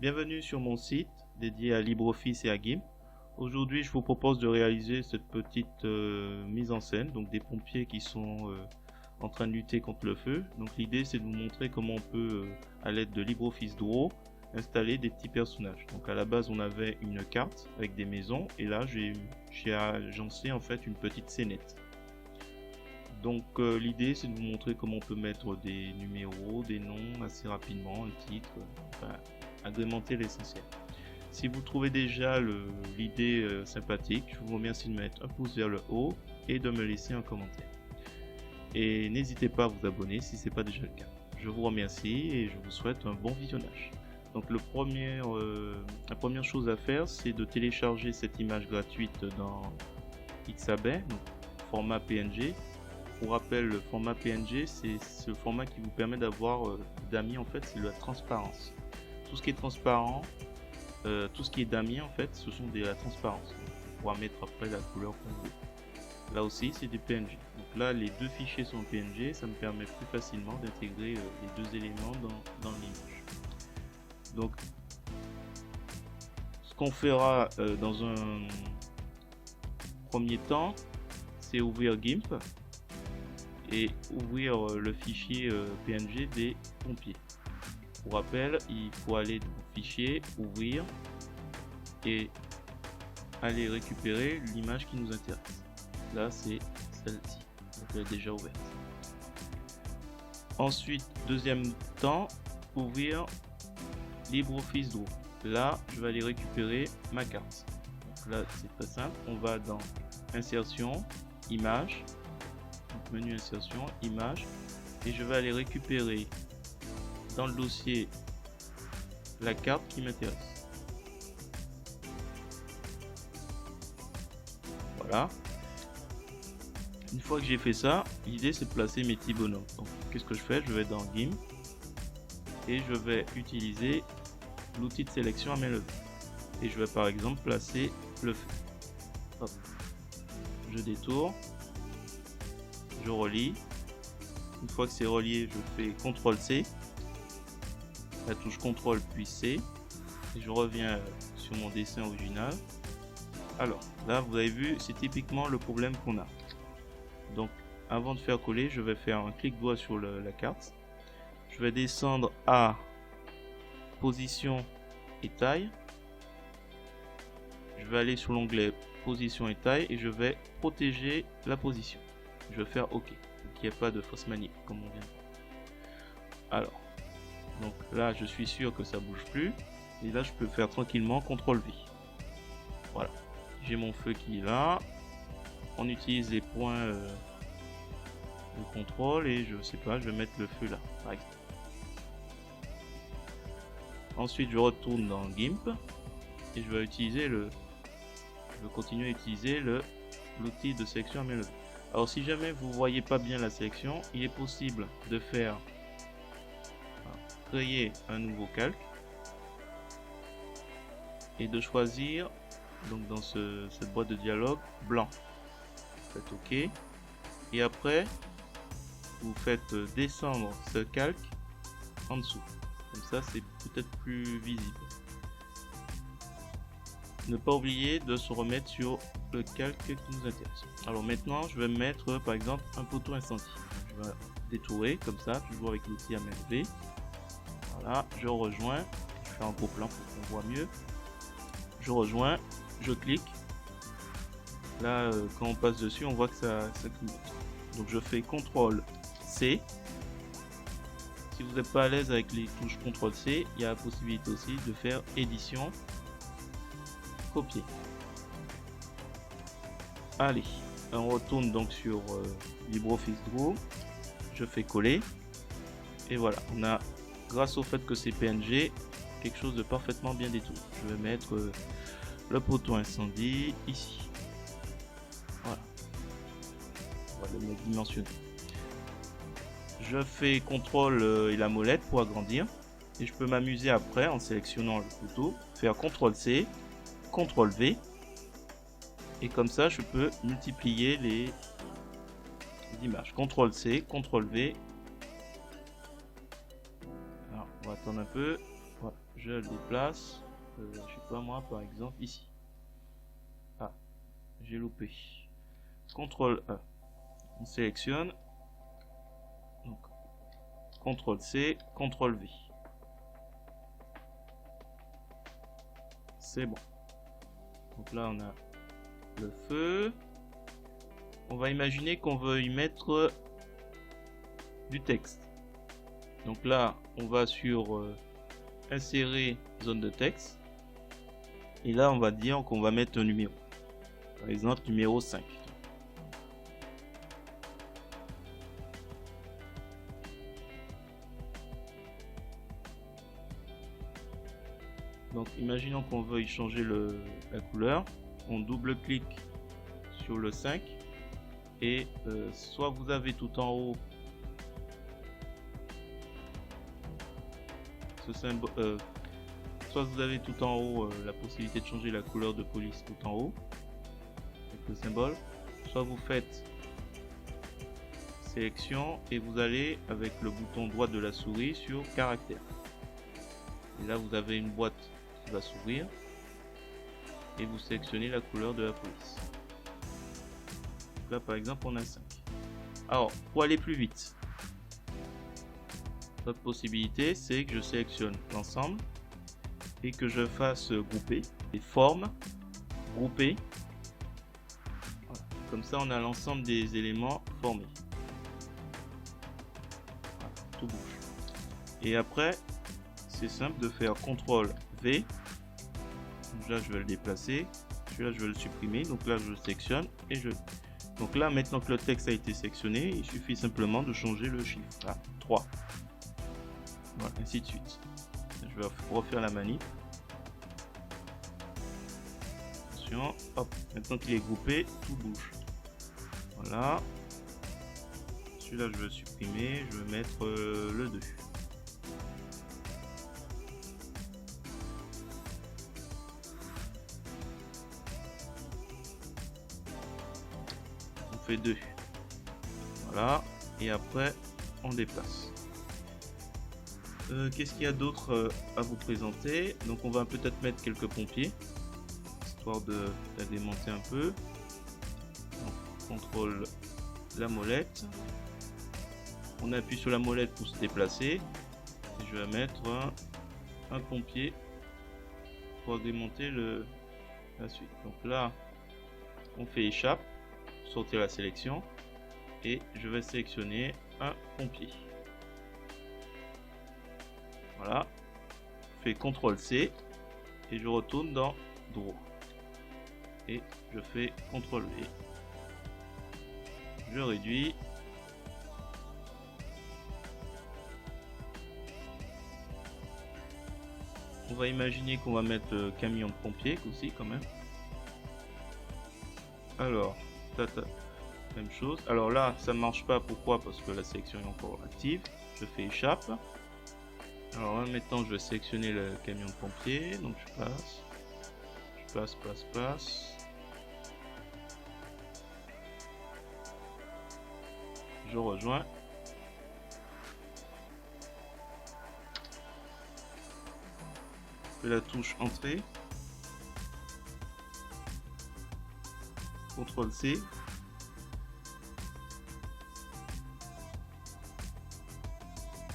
Bienvenue sur mon site dédié à LibreOffice et à GIMP. Aujourd'hui, je vous propose de réaliser cette petite mise en scène, donc des pompiers qui sont en train de lutter contre le feu. Donc l'idée, c'est de vous montrer comment on peut, à l'aide de LibreOffice Draw, installer des petits personnages. Donc à la base, on avait une carte avec des maisons, et là, j'ai agencé en fait une petite scénette. Donc l'idée, c'est de vous montrer comment on peut mettre des numéros, des noms assez rapidement, un titre, enfin, agrémenter l'essentiel. Si vous trouvez déjà l'idée sympathique, je vous remercie de mettre un pouce vers le haut et de me laisser un commentaire. Et n'hésitez pas à vous abonner si ce n'est pas déjà le cas. Je vous remercie et je vous souhaite un bon visionnage. Donc la première chose à faire, c'est de télécharger cette image gratuite dans Pixabay, donc format PNG. Pour rappel, le format PNG, c'est ce format qui vous permet d'avoir d'amis, en fait, c'est la transparence. Tout ce qui est transparent, tout ce qui est damier, en fait, ce sont la transparence. On pourra mettre après la couleur qu'on veut. Là aussi, c'est du PNG. Donc là, les deux fichiers sont PNG, ça me permet plus facilement d'intégrer les deux éléments dans l'image. Donc, ce qu'on fera dans un premier temps, c'est ouvrir GIMP et ouvrir le fichier PNG des pompiers. Pour rappel, il faut aller dans fichier, ouvrir et aller récupérer l'image qui nous intéresse. Là, c'est celle-ci, donc elle est déjà ouverte. Ensuite, deuxième temps, ouvrir LibreOffice Draw. Là, je vais aller récupérer ma carte. Donc là, c'est très simple. On va dans Insertion, Image, donc menu Insertion, Image, et je vais aller récupérer dans le dossier la carte qui m'intéresse. Voilà. Une fois que j'ai fait ça, l'idée c'est de placer mes petits bonhommes. Donc qu'est-ce que je fais? Je vais dans GIMP et je vais utiliser l'outil de sélection à main levée. Et je vais par exemple placer le feu. Hop. Je détourne, je relie. Une fois que c'est relié, je fais CTRL-C. La touche CTRL puis C et je reviens sur mon dessin original. Alors là, vous avez vu, c'est typiquement le problème qu'on a. Donc avant de faire coller, je vais faire un clic droit sur la carte. Je vais descendre à position et taille. Je vais aller sur l'onglet position et taille et je vais protéger la position. Je vais faire OK, qu'il n'y ait pas de fausse manip comme on vient de voir. Alors donc là, je suis sûr que ça bouge plus. Et là, je peux faire tranquillement CTRL V. Voilà. J'ai mon feu qui est là. On utilise les points de contrôle et je sais pas, je vais mettre le feu là, par exemple. Ensuite, je retourne dans GIMP et je vais utiliser je vais continuer à utiliser l'outil de sélection à main levée. Alors, si jamais vous voyez pas bien la sélection, il est possible de faire créer un nouveau calque et de choisir donc dans cette boîte de dialogue blanc. Faites OK et après vous faites descendre ce calque en dessous, comme ça c'est peut-être plus visible. Ne pas oublier de se remettre sur le calque qui nous intéresse. Alors maintenant je vais mettre par exemple un poteau incendie. Je vais détourer comme ça, toujours avec l'outil à main levée. Voilà, je rejoins, je fais un gros plan pour qu'on voit mieux. Je rejoins, je clique. Là, quand on passe dessus, on voit que ça clignote. Donc je fais CTRL-C. Si vous n'êtes pas à l'aise avec les touches CTRL-C, il y a la possibilité aussi de faire édition, copier. Allez, on retourne donc sur LibreOffice Draw. Je fais coller. Et voilà, on a, grâce au fait que c'est PNG, quelque chose de parfaitement bien détourné. Je vais mettre le poteau incendie ici. Voilà. On va le mettre dimensionné. Je fais CTRL et la molette pour agrandir. Et je peux m'amuser après en sélectionnant le couteau, faire CTRL-C, CTRL-V. Et comme ça, je peux multiplier les images. CTRL-C, CTRL-V. Alors, on va attendre un peu. Voilà. je le déplace, je sais pas moi, par exemple ici. Ah, j'ai loupé. CTRL E, on sélectionne, donc CTRL C, CTRL V. C'est bon. Donc là on a le feu. On va imaginer qu'on veut y mettre du texte. Donc là on va sur insérer zone de texte. Et là on va dire qu'on va mettre un numéro. Par exemple numéro 5. Donc imaginons qu'on veuille changer la couleur. On double-clique sur le 5 et soit vous avez tout en haut ce symbole, soit vous avez tout en haut la possibilité de changer la couleur de police tout en haut avec le symbole, soit vous faites sélection et vous allez avec le bouton droit de la souris sur caractère. Et là vous avez une boîte qui va s'ouvrir et vous sélectionnez la couleur de la police. Donc là par exemple on a 5. Alors pour aller plus vite, l'autre possibilité c'est que je sélectionne l'ensemble et que je fasse grouper et forme grouper. Voilà. Comme ça on a l'ensemble des éléments formés. Voilà, tout bouge. Et après c'est simple de faire CTRL V. Donc là je vais le déplacer, celui-là je vais le supprimer, donc là je le sélectionne et donc là maintenant que le texte a été sélectionné, il suffit simplement de changer le chiffre. Là, 3. Voilà, ainsi de suite. Je vais refaire la manip. Attention, hop, maintenant qu'il est groupé, tout bouge. Voilà. Celui-là je vais le supprimer, je vais mettre le 2. On fait 2. Voilà, et après on déplace. Qu'est-ce qu'il y a d'autre à vous présenter? Donc on va peut-être mettre quelques pompiers histoire de la démonter un peu. Donc, on contrôle la molette, on appuie sur la molette pour se déplacer et je vais mettre un pompier pour démonter la suite. Donc là on fait échappe, sortir la sélection et je vais sélectionner un pompier. Voilà, je fais CTRL C et je retourne dans Draw et je fais CTRL V, je réduis, on va imaginer qu'on va mettre camion de pompiers aussi quand même. Alors même chose, alors là ça marche pas, pourquoi? Parce que la sélection est encore active. Je fais échappe. Alors là maintenant je vais sélectionner le camion de pompier, donc je passe, je rejoins, je fais la touche entrée, CTRL C,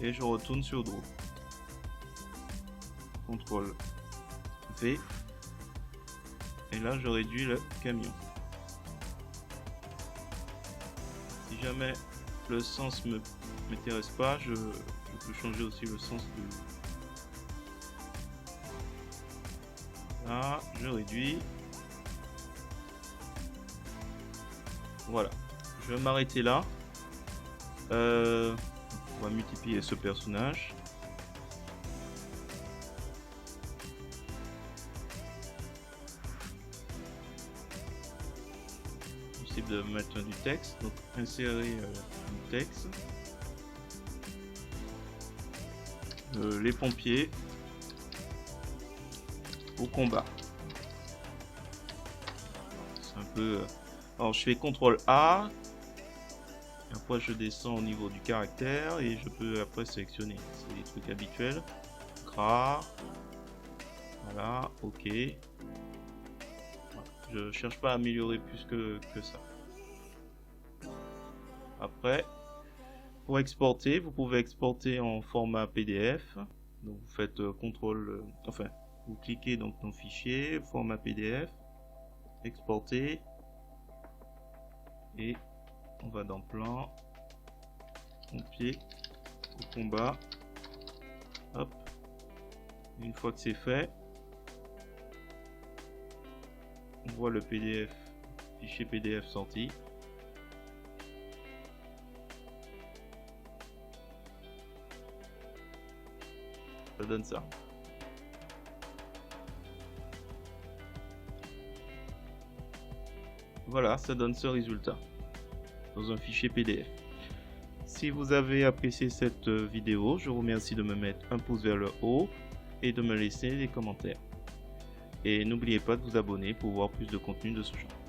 et je retourne sur Draw. CTRL V et là je réduis le camion. Si jamais le sens ne m'intéresse pas, je peux changer aussi le sens de... Là, je réduis. Voilà, je vais m'arrêter là. On va multiplier ce personnage. De mettre du texte, donc insérer du texte, les pompiers au combat. C'est un peu alors je fais CTRL A, après je descends au niveau du caractère et je peux après sélectionner, c'est des trucs habituels, gras, Voilà, ok. Je cherche pas à améliorer plus que ça. Après, pour exporter, vous pouvez exporter en format PDF. Donc vous faites CTRL, enfin, vous cliquez donc dans Fichier, format PDF, exporter, et on va dans Plan, pompier, au combat. Hop. Une fois que c'est fait, on voit le PDF, fichier PDF sorti. Ça donne ça. Voilà, ça donne ce résultat dans un fichier PDF. Si vous avez apprécié cette vidéo, je vous remercie de me mettre un pouce vers le haut et de me laisser des commentaires. Et n'oubliez pas de vous abonner pour voir plus de contenu de ce genre.